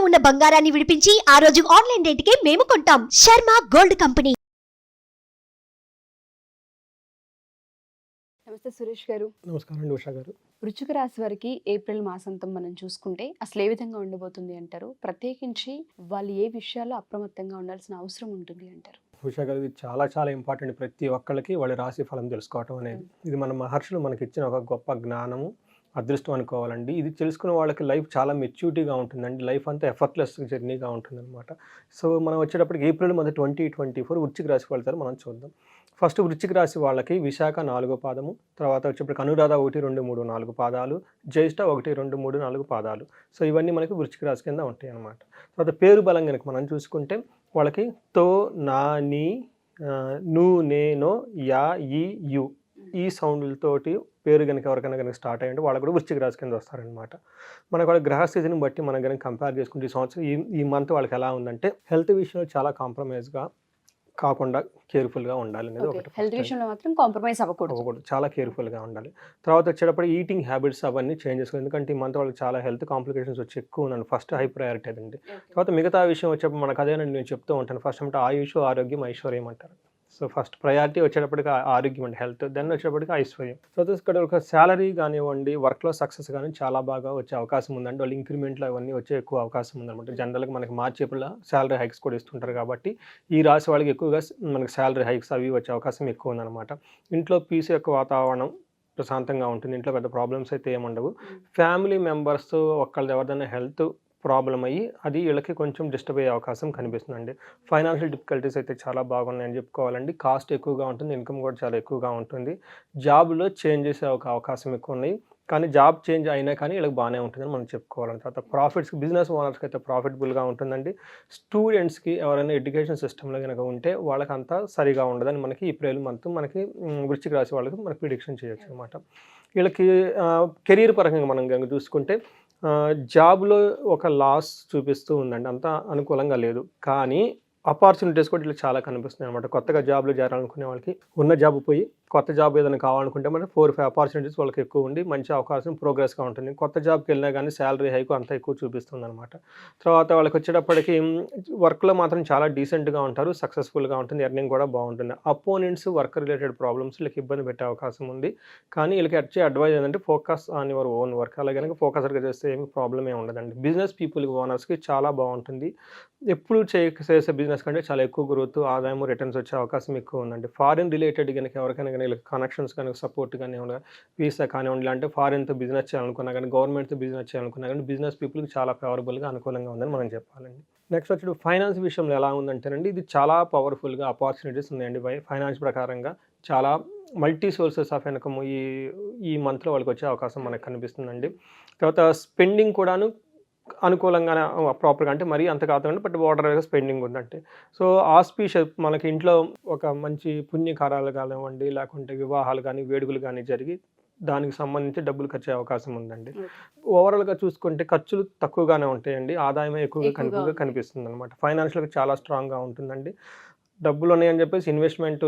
ఉన్న బంగారాన్ని విడిపించి ఆ రోజు ఆన్లైన్ రేటుకే మేము కొంటాం. Sharma gold company. నమస్తే సురేష్ గారు. నమస్కారం అండి ఉషా గారు. వృశ్చిక రాశి వారికి ఏప్రిల్ మాసాంతం మనం చూసుకుంటే అసలు ఏ విధంగా ఉండబోతుంది అంటారు? ప్రత్యేకించి వాళ్ళు ఏ విషయాల్లో అప్రమత్తంగా ఉండాల్సిన అవసరం ఉంటుంది అంటారు? ఉషా గారు, ఇది చాలా చాలా ఇంపార్టెంట్. ప్రతి ఒక్కరికి వాళ్ళ రాశి ఫలం తెలుసుకోవటం అనేది. ఇది మన మహర్షులు మనకి ఇచ్చిన ఒక గొప్ప జ్ఞానము, అదృష్టం అనుకోవాలండి. ఇది తెలుసుకున్న వాళ్ళకి లైఫ్ చాలా మెచ్యూరిటీగా ఉంటుందండి. లైఫ్ అంతా ఎఫర్ట్లెస్ జర్నీగా ఉంటుందన్నమాట. సో మనం వచ్చేటప్పటికి ఏప్రిల్ మంత్ 2024 వృశ్చిక రాశి ఫలితాలు మనం చూద్దాం. ఫస్ట్ వృశ్చిక రాశి వాళ్ళకి విశాఖ 4వ పాదము, తర్వాత వచ్చేప్పటికి అనురాధ 1, 2, 3, 4 పాదాలు, జ్యేష్ఠ 1, 2, 3, 4 పాదాలు. సో ఇవన్నీ మనకి వృశ్చిక రాశి కింద ఉంటాయి అన్నమాట. తర్వాత పేరు బలం కనుక మనం చూసుకుంటే వాళ్ళకి తో, నా, నీ, ను, నే, నో, యా, ఈ, యు ఈ సౌండ్లతోటి పేరు కనుక ఎవరికైనా కనుక స్టార్ట్ అయ్యంటే వాళ్ళు కూడా వృశ్చిక రాశి కింద వస్తారనమాట. మనకు వాళ్ళ గ్రహ స్థితిని బట్టి మనం కనుక కంపేర్ చేసుకుంటే ఈ సంవత్సరం ఈ మంత్ వాళ్ళకి ఎలా ఉందంటే హెల్త్ విషయంలో చాలా కాంప్రమైజ్గా కాకుండా కేర్ఫుల్గా ఉండాలి అనేది ఒకటి. హెల్త్ విషయంలో మాత్రం కాంప్రమైజ్ అవ్వకూడదు, చాలా కేర్ఫుల్గా ఉండాలి. తర్వాత వచ్చేటప్పుడు ఈటింగ్ హ్యాబిట్స్ అవన్నీ చేంజ్ చేసుకోవాలి. ఎందుకంటే ఈ మంత్ వాళ్ళకి చాలా హెల్త్ కాంప్లికేషన్స్ వచ్చి ఎక్కువ ఉన్నాను. ఫస్ట్ హై ప్రయారిటీ అదండి. తర్వాత మిగతా విషయం వచ్చేప్పుడు మనకు అదేనండి నేను చెప్తూ ఉంటాను. ఫస్ట్ అంటే ఆయుష్, ఆరోగ్యం, ఐశ్వర్యం అంటారు. సో ఫస్ట్ ప్రయారిటీ వచ్చేటప్పటికి ఆరోగ్యం అండి, హెల్త్. దెన్ వచ్చేటప్పటికి ఐశ్వర్యం. సో ఇక్కడ ఒక శాలరీ కానివ్వండి, వర్క్లో సక్సెస్ కానీ చాలా బాగా వచ్చే అవకాశం ఉందండి. వాళ్ళు ఇంక్రిమెంట్లు అవన్నీ వచ్చే ఎక్కువ అవకాశం ఉందన్నమాట. జనరల్గా మనకి మార్చి ఏప్రిల్ శాలరీ హైక్స్ కూడా ఇస్తుంటారు కాబట్టి ఈ రాశి వాళ్ళకి ఎక్కువగా మనకి శాలరీ హైక్స్ అవి వచ్చే అవకాశం ఎక్కువ ఉందన్నమాట. ఇంట్లో పీస్ యొక్క వాతావరణం ప్రశాంతంగా ఉంటుంది. ఇంట్లో పెద్ద ప్రాబ్లమ్స్ అయితే ఏముండవు. ఫ్యామిలీ మెంబర్స్ ఒకళ్ళది ఎవరిదైనా హెల్త్ ప్రాబ్లం అయ్యి అది వీళ్ళకి కొంచెం డిస్టర్బ్ అయ్యే అవకాశం కనిపిస్తుందండి. ఫైనాన్షియల్ డిఫికల్టీస్ అయితే చాలా బాగున్నాయని చెప్పుకోవాలండి. కాస్ట్ ఎక్కువగా ఉంటుంది, ఇన్కమ్ కూడా చాలా ఎక్కువగా ఉంటుంది. జాబ్లో చేంజ్ చేసే ఒక అవకాశం ఎక్కువ ఉన్నాయి. కానీ జాబ్ చేంజ్ అయినా కానీ వీళ్ళకి బాగానే ఉంటుందని మనం చెప్పుకోవాలని. తర్వాత ప్రాఫిట్స్, బిజినెస్ ఓనర్స్కి అయితే ప్రాఫిటబుల్గా ఉంటుందండి. స్టూడెంట్స్కి ఎవరైనా ఎడ్యుకేషన్ సిస్టంలో కనుక ఉంటే వాళ్ళకి అంతా సరిగా ఉండదని మనకి ఏప్రిల్ మంత్ మనకి వృశ్చిక రాశి వాళ్ళకి మనకి ప్రిడిక్షన్ చేయొచ్చు అనమాట. వీళ్ళకి కెరీర్ పరంగా మనం కనుక చూసుకుంటే జాబ్లో ఒక లాస్ చూపిస్తూ ఉందండి, అంత అనుకూలంగా లేదు. కానీ ఆపర్చునిటీస్ కూడా ఇట్లా చాలా కనిపిస్తున్నాయి అనమాట. కొత్తగా జాబ్లో చేరాలనుకునే వాళ్ళకి ఉన్న జాబ్ పోయి కొత్త జాబ్ ఏదైనా కావాలనుకుంటే మనకి 4-5 ఆపర్చునిటీస్ వాళ్ళకి ఎక్కువ ఉండి మంచి అవకాశం ప్రోగ్రెస్గా ఉంటుంది. కొత్త జాబ్కి వెళ్ళినా కానీ శాలరీ హైక్ అంత ఎక్కువ చూపిస్తుంది అనమాట. తర్వాత వాళ్ళకి వచ్చేటప్పటికి వర్క్లో మాత్రం చాలా డీసెంట్గా ఉంటారు, సక్సెస్ఫుల్గా ఉంటుంది, ఎర్నింగ్ కూడా బాగుంటుంది. అపోనెంట్స్ వర్క్ రిలేటెడ్ ప్రాబ్లమ్స్ వీళ్ళకి ఇబ్బంది పెట్టే అవకాశం ఉంది. కానీ వీళ్ళకి వచ్చే అడ్వైజ్ ఏంటంటే focus on your own work. అలాగే ఫోకస్గా చేస్తే ఏమి ప్రాబ్లం ఏమి ఉండదండి. బిజినెస్ పీపుల్కి, ఓనర్స్కి చాలా బాగుంటుంది. ఎప్పుడు చేసే బిజినెస్ కంటే చాలా ఎక్కువ గ్రోత్, ఆదాయం, రిటర్న్స్ వచ్చే అవకాశం ఎక్కువ ఉందండి. ఫారిన్ రిలేటెడ్ కనుక ఎవరికైనా కానీ కనెక్షన్స్ కనుక సపోర్ట్ కానీ వీసా కానివ్వండి, అంటే ఫారిన్తో బిజినెస్ చేయాలనుకున్నా కానీ, గవర్నమెంట్తో బిజినెస్ చేయాలనుకున్నా కానీ బిజినెస్ పీపుల్కి చాలా ఫేవరబుల్గా అనుకూలంగా ఉందని మనం చెప్పాలండి. నెక్స్ట్ వచ్చి ఫైనాన్స్ విషయంలో ఎలా ఉందంటేనండి ఇది చాలా పవర్ఫుల్గా ఆపర్చునిటీస్ ఉన్నాయండి. ఫైనాన్స్ ప్రకారంగా చాలా మల్టీ సోర్సెస్ ఆఫ్ ఇన్కమ్ ఈ మంత్లో వాళ్ళకి వచ్చే అవకాశం మనకు కనిపిస్తుందండి. తర్వాత స్పెండింగ్ కూడాను అనుకూలంగానే ప్రాపర్గా, అంటే మరీ అంత కాదండి, బట్ వాటర్గా స్పెండింగ్ ఉందంటే. సో ఆస్పీషియస్ మనకి ఇంట్లో ఒక మంచి పుణ్యకారాలు కానివ్వండి, లేకుంటే వివాహాలు కానీ, వేడుకలు కానీ జరిగి దానికి సంబంధించి డబ్బులు ఖర్చు అవకాశం ఉందండి. ఓవరాల్గా చూసుకుంటే ఖర్చులు తక్కువగానే ఉంటాయండి, ఆదాయమే ఎక్కువగా కనిపిస్తుంది అనమాట. ఫైనాన్షియల్గా చాలా స్ట్రాంగ్గా ఉంటుందండి. డబ్బులు ఉన్నాయని చెప్పేసి ఇన్వెస్ట్మెంట్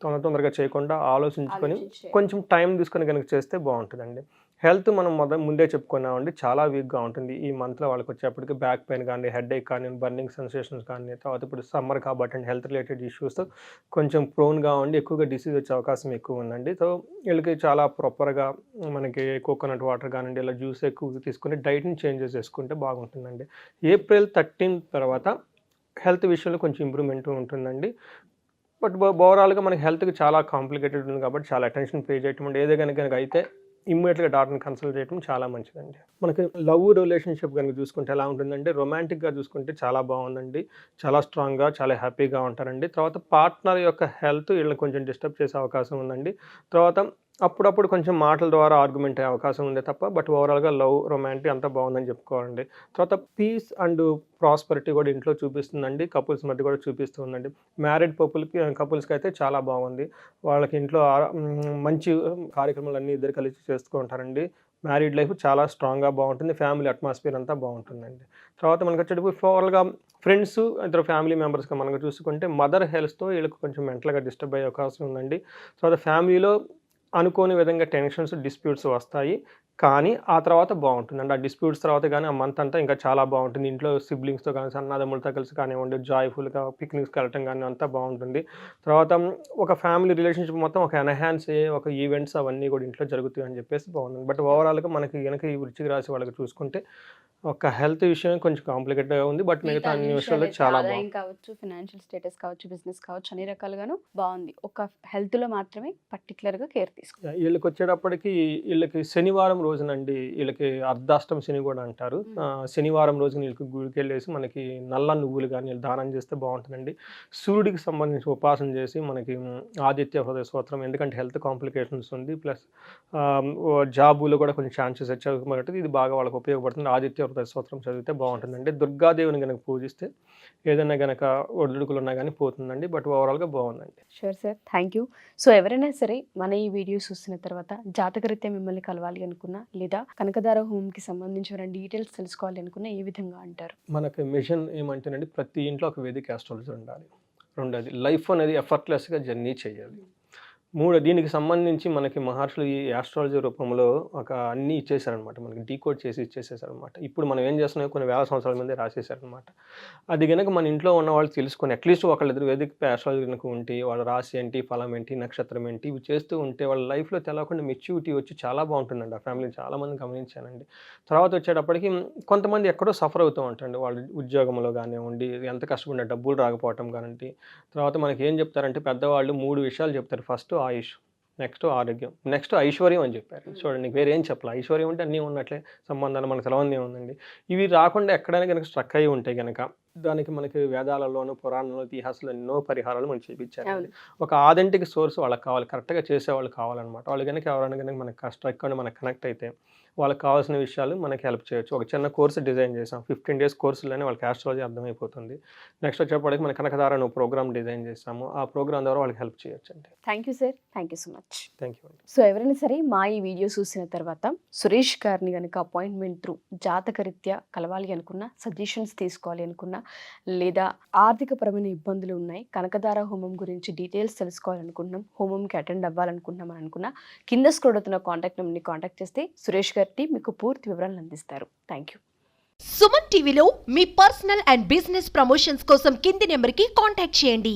తొందరగా చేయకుండా ఆలోచించుకొని కొంచెం టైం తీసుకొని కనుక చేస్తే బాగుంటుందండి. హెల్త్ మనం ముందే చెప్పుకున్నామండి, చాలా వీక్గా ఉంటుంది ఈ మంత్లో. వాళ్ళకి వచ్చేప్పటికి బ్యాక్ పెయిన్ కానీ, హెడేక్ కానీ, బర్నింగ్ సెన్సేషన్స్ కానీ, తర్వాత ఇప్పుడు సమ్మర్ కాబట్టి అండి హెల్త్ రిలేటెడ్ ఇష్యూస్ కొంచెం ప్రోన్గా ఉండి ఎక్కువగా డిసీజ్ వచ్చే అవకాశం ఎక్కువ ఉందండి. సో వీళ్ళకి చాలా ప్రాపర్గా మనకి కోకోనట్ వాటర్ కానివ్వండి, ఇలా జ్యూస్ ఎక్కువ తీసుకుని డైట్ని చేంజెస్ చేసుకుంటే బాగుంటుందండి. ఏప్రిల్ 13 తర్వాత హెల్త్ విషయంలో కొంచెం ఇంప్రూవ్మెంట్ ఉంటుందండి. బట్ ఓవరాల్గా మనకి హెల్త్కి చాలా కాంప్లికేటెడ్ ఉంది కాబట్టి చాలా అటెన్షన్ పే చేయటం, ఏదో కనుక అయితే ఇమ్మీడియట్గా డాక్టర్ని కన్సల్ట్ చేయడం చాలా మంచిదండి. మనకి లవ్ రిలేషన్షిప్ కనుక చూసుకుంటే ఎలా ఉంటుందంటే రొమాంటిక్గా చూసుకుంటే చాలా బాగుందండి, చాలా స్ట్రాంగ్గా, చాలా హ్యాపీగా ఉంటారండి. తర్వాత పార్ట్నర్ యొక్క హెల్త్ వీళ్ళని కొంచెం డిస్టర్బ్ చేసే అవకాశం ఉందండి. తర్వాత అప్పుడప్పుడు కొంచెం మాటల ద్వారా ఆర్గ్యుమెంట్ అయ్యే అవకాశం ఉంది తప్ప, బట్ ఓవరాల్గా లవ్, రొమాంటిక్ అంతా బాగుందని చెప్పుకోవాలండి. తర్వాత పీస్ అండ్ ప్రాస్పరిటీ కూడా ఇంట్లో చూపిస్తుందండి, కపుల్స్ మధ్య కూడా చూపిస్తుందండి. మ్యారీడ్ కపుల్స్కి అయితే చాలా బాగుంది. వాళ్ళకి ఇంట్లో మంచి కార్యక్రమాలు అన్నీ ఇద్దరు కలిసి చేస్తూ ఉంటారండి. మ్యారీడ్ లైఫ్ చాలా స్ట్రాంగ్గా బాగుంటుంది, ఫ్యామిలీ అట్మాస్ఫియర్ అంతా బాగుంటుందండి. తర్వాత మనకు వచ్చేటప్పుడు ఓవరాల్గా ఫ్రెండ్స్, ఇద్దరు ఫ్యామిలీ మెంబర్స్గా మనకు చూసుకుంటే మదర్ హెల్త్తో వీళ్ళకి కొంచెం మెంటల్గా డిస్టర్బ్ అయ్యే అవకాశం ఉందండి. తర్వాత ఫ్యామిలీలో అనుకోని విధంగా టెన్షన్స్, డిస్ప్యూట్స్ వస్తాయి. కానీ ఆ తర్వాత బాగుంటుందండి. ఆ డిస్ప్యూట్స్ తర్వాత కానీ ఆ మంత్ అంతా ఇంకా చాలా బాగుంటుంది. ఇంట్లో సిబ్లింగ్స్‌తో కానీ, అన్నదమ్ములతో కలిసి కానివ్వండి, జాయ్‌ఫుల్‌గా పిక్నిక్స్‌కి వెళ్ళటం కానీ అంతా బాగుంటుంది. తర్వాత ఒక ఫ్యామిలీ రిలేషన్‌షిప్ మొత్తం ఒక ఎన్హాన్స్ అయ్యే ఒక ఈవెంట్స్ అవన్నీ కూడా ఇంట్లో జరుగుతాయి అని చెప్పేసి బాగుంటుంది. బట్ ఓవరాల్‌గా మనకి గనక ఈ వృశ్చిక రాశి వాళ్ళకి చూసుకుంటే ఒక హెల్త్ విషయం కొంచెం కాంప్లికేటెడ్‌గా ఉంది. బట్ మిగతా అన్ని విషయాల్లో చాలా ఆదాయం బాగుంది. కావచ్చు, ఫైనాన్షియల్ స్టేటస్ కావచ్చు, బిజినెస్ కావచ్చు, అన్ని రకాలుగాను బాగుంది. ఒక హెల్త్‌లో మాత్రమే పర్టిక్యులర్‌గా కేర్ తీసుకోవాలి. ఈళ్ళకొచ్చేటప్పటికి ఈళ్ళకి శనివారం రోజునండి ఈళ్ళకి అర్ధాష్టమ శని గూడా అంటారు. శనివారం రోజున ఈళ్ళకి గుడికెళ్ళేసి మనకి నల్ల నువ్వులు గాని ఈళ్ళు దానం చేస్తే బావుంటుందండి. సూర్యుడికి సంబంధించి ఉపాసన చేసి మనకి ఆదిత్య హృదయ స్తోత్రం, ఎందుకంటే హెల్త్ కాంప్లికేషన్స్ ఉంది. ప్లస్ జాబులో కూడా కొంచెం ఛాన్సెస్ వచ్చే ఇది బాగా వాళ్ళకి ఉపయోగపడుతుంది. ఆదిత్య హృదయ స్తోత్రం చదివితే బావుంటుందండి. దుర్గాదేవిని గనక పూజిస్తే ఏదైనా గనక ఒడిదుడుకులున్నా గానీ పోతుందండి. బట్ ఓవరాల్‌గా బావుందండి. Sure sir. Thank you. So ఎవరైనా సరే మన ఈ వీడియో చూసిన తర్వాత జాతకరీత్యా మిమ్మల్ని కలవాలి అనుకున్నా, లేదా కనకదార హోమ్‌కి సంబంధించిన డీటెయిల్స్ తెలుసుకోవాలి అనుకున్నా ఏ విధంగా అంటారు? మనకి మిషన్ ఏమంటేనండి ప్రతి ఇంట్లో ఒక వేదిక ఆస్ట్రాలజర్ ఉండాలి. రెండోది లైఫ్ అనేది ఎఫర్ట్‌లెస్‌గా జర్నీ చేయాలి. దీనికి సంబంధించి మనకి మహర్షులు ఈ ఆస్ట్రాలజీ రూపంలో అన్నీ ఇచ్చేసారనమాట. మనకి డీకోడ్ చేసి ఇచ్చేసేసారనమాట. ఇప్పుడు మనం ఏం చేస్తున్నాం కొన్ని వేల సంవత్సరాల ముందే రాసేసారనమాట. అది గనక మన ఇంట్లో ఉన్న వాళ్ళు తెలుసుకొని అట్లీస్ట్ ఒకళ్ళిద్దరు వేదిక ఆస్ట్రాలజీ గనుక ఉంటే వాళ్ళ రాశి ఏంటి, ఫలం ఏంటి, నక్షత్రం ఏంటి ఇవి చేస్తూ ఉంటే వాళ్ళ లైఫ్‌లో తెలవకుండా మెచ్యూరిటీ వచ్చి చాలా బాగుంటుందండి. ఆ ఫ్యామిలీని చాలామందిని గమనించానండి. తర్వాత వచ్చేటప్పటికి కొంతమంది ఎక్కడో సఫర్ అవుతూ ఉంటారండి. వాళ్ళు ఉద్యోగంలో కానివ్వండి, ఎంత కష్టపడిన డబ్బులు రాకపోవటం కానివ్వండి. తర్వాత మనకి ఏం చెప్తారంటే పెద్దవాళ్ళు 3 విషయాలు చెప్తారు. ఫస్ట్ ఆయుష్, నెక్స్ట్ ఆరోగ్యం, నెక్స్ట్ ఐశ్వర్యం అని చెప్పారు. చూడండి వేరేం చెప్పలే. ఐశ్వర్యం అంటే అన్నీ ఉన్నట్లే, సంబంధాలు మనకు తెలవంది ఏముందండి. ఇవి రాకుండా ఎక్కడైనా కనుక స్ట్రక్ అయ్యి ఉంటే గనక దానికి మనకి వేదాలలోను, పురాణంలో, ఇతిహాసాలు ఎన్నో పరిహారాలు మనకి చూపించారండి. ఒక ఆథెంటిక్ సోర్స్ వాళ్ళకి కావాలి, కరెక్ట్‌గా చేసేవాళ్ళు కావాలన్నమాట. వాళ్ళు గనక ఎవరైనా గనక మనకి స్ట్రక్ అని మనకు కనెక్ట్ అయితే వాళ్ళకి కావాల్సిన విషయాలు మనకి హెల్ప్ చేయొచ్చు. ఒక చిన్న కోర్స్ డిజైన్ చేసాం. 15 డేస్ కోర్సులోనే వాళ్ళకి ఆస్ట్రాలజీ అర్థమైపోతుంది. నెక్స్ట్ వచ్చేప్పటికి మన కనకదార అనే ప్రోగ్రామ్ డిజైన్ చేసాము. ఆ ప్రోగ్రామ్ ద్వారా వాళ్ళకి హెల్ప్ చేయొచ్చండి. Thank you sir. Thank you so much. Thank you అండి. సో ఎవరైనా సరే మా ఈ వీడియో చూసిన తర్వాత సురేష్ గారిని కనుక అపాయింట్మెంట్ త్రూ జాతకరీత్యా కలవాలి అనుకున్నా, సజెషన్స్ తీసుకోవాలి అనుకున్నా, లేదా ఆర్థికపరమైన ఇబ్బందులు ఉన్నాయి, కనకదార హోమం గురించి డీటెయిల్స్ తెలుసుకోవాలనుకుంటున్నాం, హోమంకి అటెండ్ అవ్వాలనుకుంటున్నాం అని అనుకున్నా కింద స్క్రోల్ అవుతున్న కాంటాక్ట్ నెంబర్ని కాంటాక్ట్ చేస్తే సురేష్ గారి మీకు పూర్తి వివరాలను అందిస్తారు. Thank you. సుమన్ టీవీలో మీ పర్సనల్ అండ్ బిజినెస్ ప్రమోషన్స్ కోసం కింది నెంబర్కి కాంటాక్ట్ చేయండి.